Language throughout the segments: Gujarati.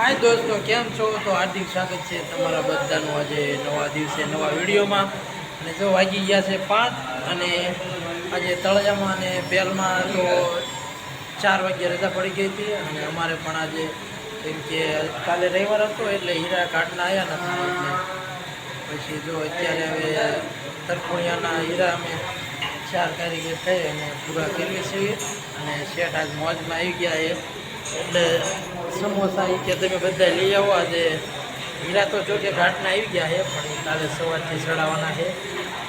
हाय दोस्तों केम छो तो हार्दिक स्वागत है तमारा बधाનું આજે નવા દિવસે નવા વિડીયોમાં અને જો વાગી ગયા છે 5 અને આજે તળજામાં અને બેલમાં તો 4 વાગે રજા પડી ગઈ હતી અને અમારે પણ આજે કેમ કે કાલે રવિવાર હતો એટલે હીરા કાઢના આવ્યા નથી એટલે પછી જો અત્યારે હવે તરફોણિયાના હીરા અમે 4 કારીગર થઈ અને પૂરા કરવી છીએ અને શેઠ આજ મોજમાં આવી ગયા એટલે સમોસા કે તમે બધા લઈ આવો આજે હીરા તો જો કે ઘાટના આવી ગયા છે પણ કાલે સવારથી ચડાવવાના છે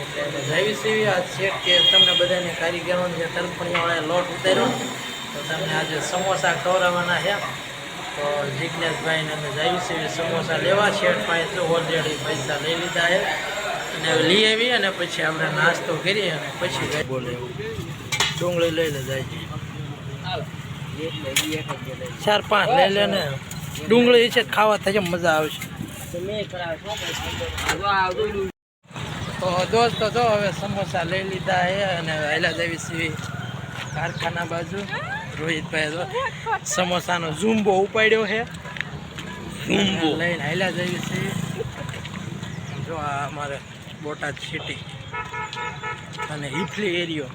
એટલે અમે જાવી છીએ આજ શેઠ કે તમને બધાને કારીગરોને જે તરફણીયાવાળાએ લોટ ઉતાર્યો તો તમને આજે સમોસા ખવડાવવાના છે તો જિજ્ઞેશભાઈને અમે જાવી છીએ સમોસા લેવા શેઠ પાસે તો ઓલરેડી પૈસા લઈ લીધા છે અને લઈ આવી અને પછી આપણે નાસ્તો કરીએ અને પછી બોલે ડુંગળી લઈ લે જાય 4-5 લઈ લે ને ડુંગળી છે ખાવા થાય મજા આવશે તો દોસ્તો જો હવે સમોસા લઈ લીધા છે અને હાલ્યા જવી છીએ કારખાના બાજુ રોહિતભાઈ સમોસાનો ઝુંબો ઉપાડ્યો છે ઝુંબો લઈને હાલ્યા જવી છીએ જો આ અમારે બોટાદ સિટી અને હિફલી એરિયો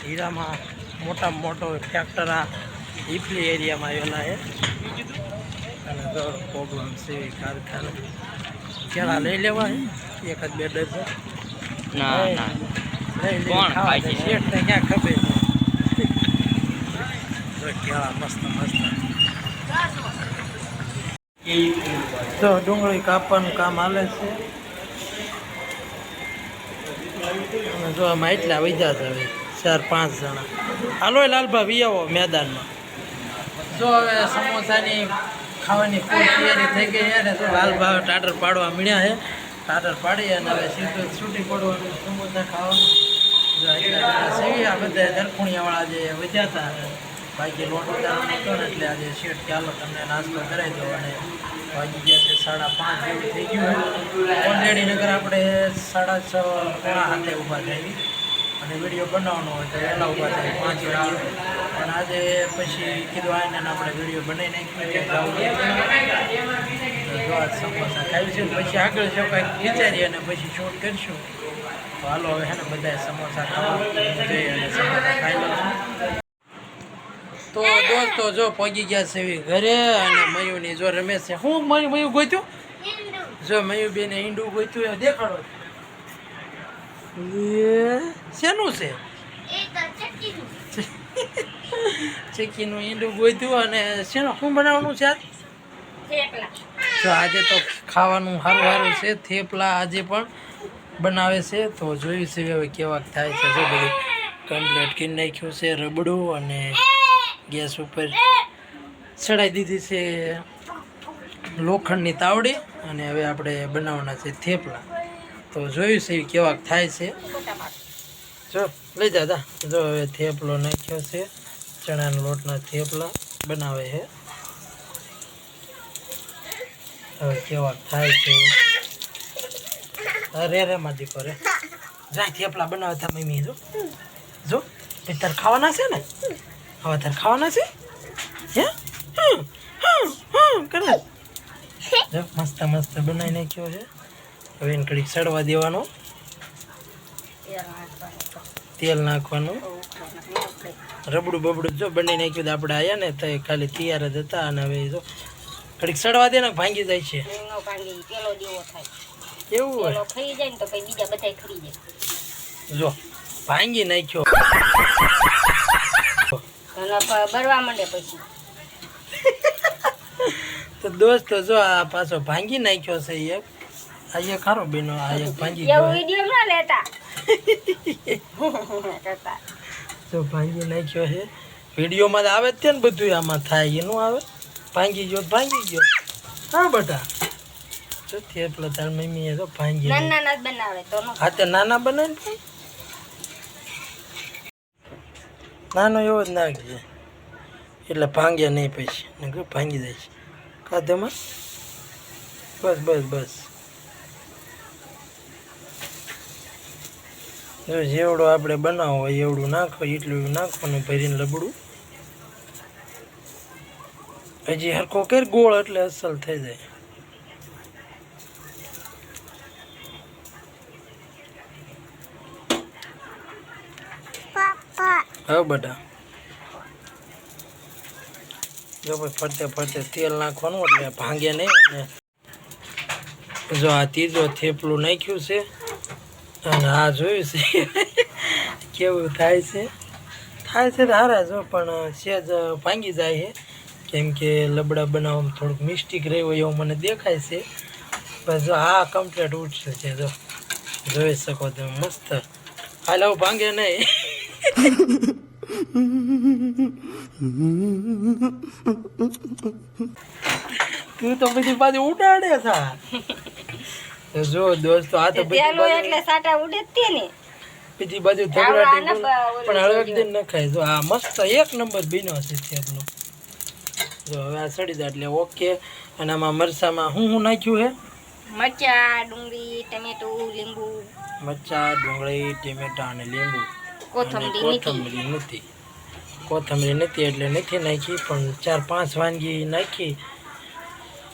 હીરામાં મોટામાં મોટો ફેક્ટર આ હિફલી એરિયામાં આવેલા છે અને તો પ્રોગ્રામ છે કારખાને કેળા લઈ લેવા છે 1-2 ડઝન ના ના શેઠને ક્યાં ખબર છે કેળા મસ્ત મસ્ત તો ડુંગળી કાપવાનું કામ હાલે છે અને જો આમાં એટલા વૈજા જ હવે 4-5 જણા હાલો લાલભા વી આવો મેદાનમાં જો હવે સમોસાની ખાવાની ફૂલ તૈયારી થઈ ગઈ છે ને તો લાલભા ટાટર પાડવા મળ્યા છે ટાટર પાડી અને હવે સીધું છૂટી પડવાનું સમોસા ખાવાનું જો એટલા સેવી આ બધા દરખુણિયાવાળા જે વધ્યા હતા બાકી લોટ ઉતારવાનો હતો ને એટલે આજે શેઠ કે હાલો તમને નાસ્તો કરાવી દો અને વાગી ગયા છે 5:30 જેવું થઈ ગયું ઓલરેડી નગર આપણે 6:30 પોણા હાથે ઊભા થઈ અને વિડીયો બનાવવાનો હોય તો વહેલા ઊભા થાય 5 વાગે પણ આજે પછી કીધું આને આપણે વિડીયો બનાવી નાખ્યો સમોસા ખાઈશું પછી આગળ જો કંઈક વિચારીએ અને પછી શૂટ કરીશું તો હાલો હવે હે ને બધાએ સમોસા ખાવા જઈએ અને સમોસા ખાઈ લઉં તો દોસ્તો જો પહોંચી ગયા છે ઘરે અને મયુની જો રમે છે હું મયુ ગોત્યું જો મયુબેને ઈંડું ગોત્યું એ દેખાડો શેનું છે ચીકીનું ઈંડું ગોત્યું અને શેનું શું બનાવવાનું છે આજ તો આજે તો ખાવાનું સારું સારું છે થેપલા આજે પણ બનાવે છે તો જોયું છે હવે કેવા થાય છે જો બધું કમ્પ્લીટ કરી નાખ્યું છે રબડું અને ગેસ ઉપર ચડાવી દીધી છે લોખંડની તાવડી અને હવે આપણે બનાવવાના છે થેપલા તો જોયું છે કેવા થાય છે જો લઈ દાદા જો હવે થેપલો નાખ્યો છે ચણાના લોટના થેપલા બનાવે છે હવે કેવા થાય છે અરે રે માં દીકો રે જાય થેપલા બનાવે તા મમ્મી જો જો તાર ખાવાના છે ને હવે તાર ખાવાના છે હે કરે જો મસ્ત મસ્ત બનાવી નાખ્યો છે હવે એને કડીક સડવા દેવાનો તેલ નાખવાનું રબડું બબડું જો બનાવી નાખ્યું આપણે આવ્યા ને તો ખાલી તૈયાર જ હતા અને હવે જો કડીક સડવા દે ને ભાંગી જાય છે એવું હોય જો ભાંગી નાખ્યો બરવા માંડે પછી તો દોસ્તો જો આ પાછો ભાંગી નાખ્યો છે એક આ એક ખારો બેનો આ એક ભાંગી ગયો વિડિયો ના લેતા તો ભાંગી નાખ્યો છે વિડીયોમાં આવે છે ને બધું આમાં થાય એનું આવે ભાંગી ગયો હા બેટા જો થેપલા તાર મમ્મીએ તો ભાંગી નાના બનાવે તો હા તે નાના બનાવે નાનો એવો જ નાખજે એટલે ભાંગ્યા નહીં પછી ને ભાંગી જાય છે કાધેમાં બસ બસ બસ જો જેવડો આપણે બનાવો હોય એવડું નાખો એટલું નાખવાનું ભરીને લબડું હજી હરખો કર ગોળ એટલે અસલ થઈ જાય. હા બેટા જો ભાઈ ફરતે ફરતે તેલ નાખવાનું એટલે ભાંગે નહીં. અને જો આ ત્રીજો થેપલું નાખ્યું છે અને આ જોયું છે કેવું થાય છે સારા જો પણ સેજ ભાંગી જાય છે કેમ કે લબડા બનાવવામાં થોડુંક મિસ્ટેક રહ્યું હોય એવું મને દેખાય છે. પણ જો આ કમ્પ્લીટ ઉઠશે છે જો જોઈ શકો તમે મસ્ત હાલ આવું ભાંગે નહીં. તું તો બધી બાજુ ઉડાડે થા. જો દોસ્તો આ તો એટલે સાટા ઉડે જ ને બીજી બાજુ ધબરાટી પણ હળવદ દિન ન ખાય. જો આ મસ્ત એક નંબર બીનો છે થેપલો. જો હવે આ સડી જાય એટલે ઓકે. અને આમાં મરચામાં હું નાખ્યું હે મરચા ડુંગળી ટમેટું લીંબુ મરચા ડુંગળી ટમેટા અને લીંબુ. કોથમરી નથી એટલે નથી નાખી પણ 4-5 વાનગી નાખી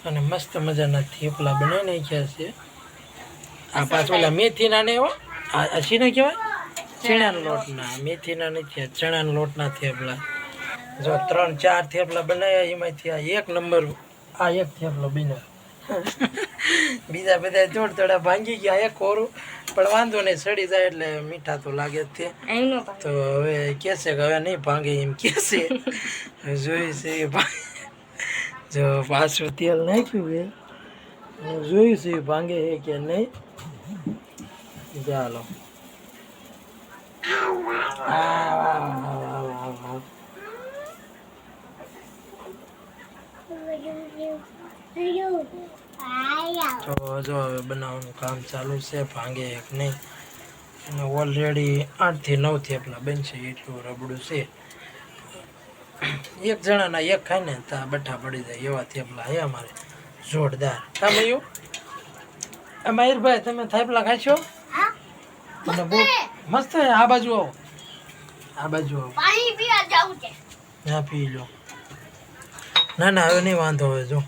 અને મસ્ત મજાના થેપલા બનાવી નાખ્યા છે. આ પાછું ઓલા મેથીના ને એવો આ શીના કહેવાય ચણાના લોટના. મેથીના નથી ચણાના લોટના થેપલા. જો 3-4 થેપલા બનાવ્યા એમાંથી આ એક નંબર આ એક થેપલો બન્યો. બીજા બધા થોડા ભાંગી ગયા એક કોરું પણ વાંધો નહીં સડી જાય એટલે મીઠા તો લાગે જ છે. તો હવે કહેશે કે હવે નહીં ભાંગે એમ કહેશે. જોયું છે જો પાછું તેલ નાખ્યું છે જોયું છે ભાંગે છે કે નહીં. ચાલો તો જો હવે બનાવવાનું કામ ચાલુ છે ભાંગે એક નહીં. અને ઓલરેડી 8 થી 9 થેપલા બનશે એટલું રબડું છે. એક જણાના એક ખાય ને તો બઠા પડી જાય એવા થેપલા હે અમારે જોરદાર. તમે મયુરભાઈ તમે થેપલા ખાશો? મને બહુ મસ્ત છે. આ બાજુ આવો આ બાજુ આવો ના પી લો. ના હવે નહીં વાંધો હવે જો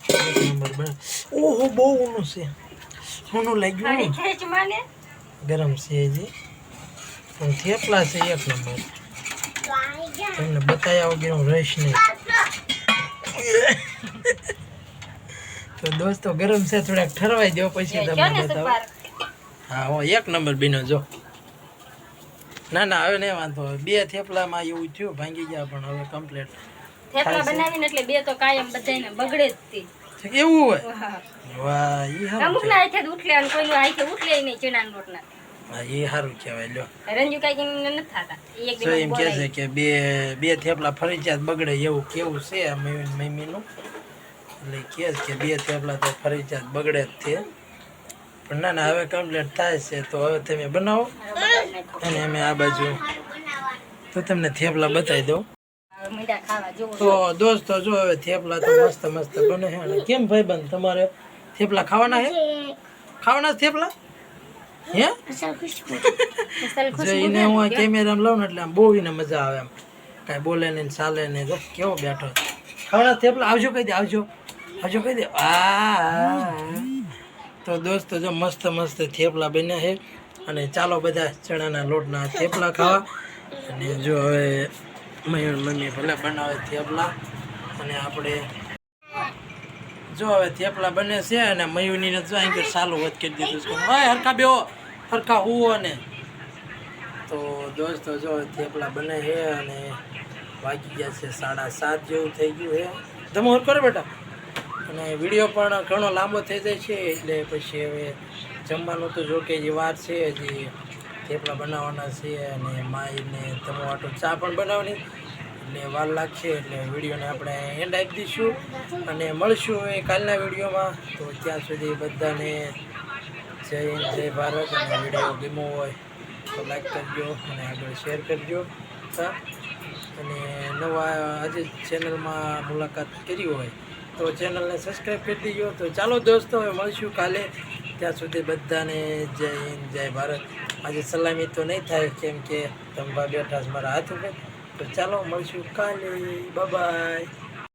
નંબર બને. ઓહો બહુ ઊનું છે. ઊનું લાગ્યું ગરમ છે હજી પણ થેપલા છે એક નંબર. તમને બતાવ્યા વગર હું રહીશ નહીં. તો દોસ્તો ગરમ છે થોડાક ઠરવાઈ દો પછી તમને બતાવો. હા હો એક નંબર બીનો જો. ના હવે નહીં વાંધો. 2 થેપલામાં એવું થયું ભાંગી ગયા પણ હવે કમ્પ્લીટ થેપલા બનાવીને એટલે 2 તો કાયમ બધાને બગડે જ તે. એવું હોય વાહ ઈ હારું. અમુકના હાથે ઉઠલે અને કોઈના હાથે ઉઠલે નહીં ચણાના રોટલા. હા એ સારું કહેવાય લ્યો. રંજુ કાઈ નથી થતા. એક તો એમ કહે છે કે બે થેપલા ફરજિયાત બગડે એવું કેવું છે આ મમ્મીનું. એટલે કહે છે કે 2 થેપલા તો ફરજિયાત બગડે જ છે. પણ ના હવે કમ્પ્લીટ થાય છે તો હવે તમે બનાવો અને અમે આ બાજુ તો તમને થેપલા બતાવી દઉં. તો દોસ્તો જો હવે થેપલા તો મસ્ત બને છે. અને કેમ ભાઈબંધ તમારે થેપલા ખાવાના છે? ખાવાના થેપલા હે? જો એને હું કેમેરામાં લઉં ને એટલે આમ બહુ એને મજા આવે એમ કાંઈ બોલે ને ચાલે ને જો કેવો બેઠો. ખાવાના થેપલા આવજો કહી દે આવજો કહી દે. તો દોસ્તો જો મસ્ત થેપલા બન્યા છે. અને ચાલો બધા ચણાના લોટના થેપલા ખાવા. અને જો હવે મયુર મમ્મી ભલે બનાવે થેપલા અને આપણે જો હવે થેપલા બને છે. અને મયુરની જો અહીં ચાલુ વધ કરી દીધું છે. ભાઈ હરખા બેહો હરખા હુવો ને. તો દોસ્તો જો થેપલા બને છે અને વાગી ગયા છે 7:30 જેવું થઈ ગયું છે. તમે ઓર કરો બેટા. અને વિડીયો પણ ઘણો લાંબો થઈ જાય છે એટલે પછી હવે જમવાનું તો જો કે જે વાર છે હજી થેપલા બનાવવાના છે. અને માઈને ટમાટો ચા પણ બનાવવાની એટલે વાર લાગશે. એટલે વિડીયોને આપણે એન્ડ આપી દઈશું અને મળશું હવે કાલના વિડીયોમાં. તો ત્યાં સુધી બધાને જય હિન્દ જય ભારત. અને વિડીયો ગમ્યો હોય તો લાઈક કરજો અને આગળ શેર કરજો. અને નવા આજે ચેનલમાં મુલાકાત કરી હોય તો ચેનલને સબસ્ક્રાઈબ કરી દીજો. તો ચાલો દોસ્તો હવે મળશું કાલે. ત્યાં સુધી બધાને જય હિન્દ જય ભારત. આજે સલામી તો નહીં થાય કેમ કે તંબા બેઠા મારા હાથ ઉપર. તો ચાલો મળશું કાલે. બાય.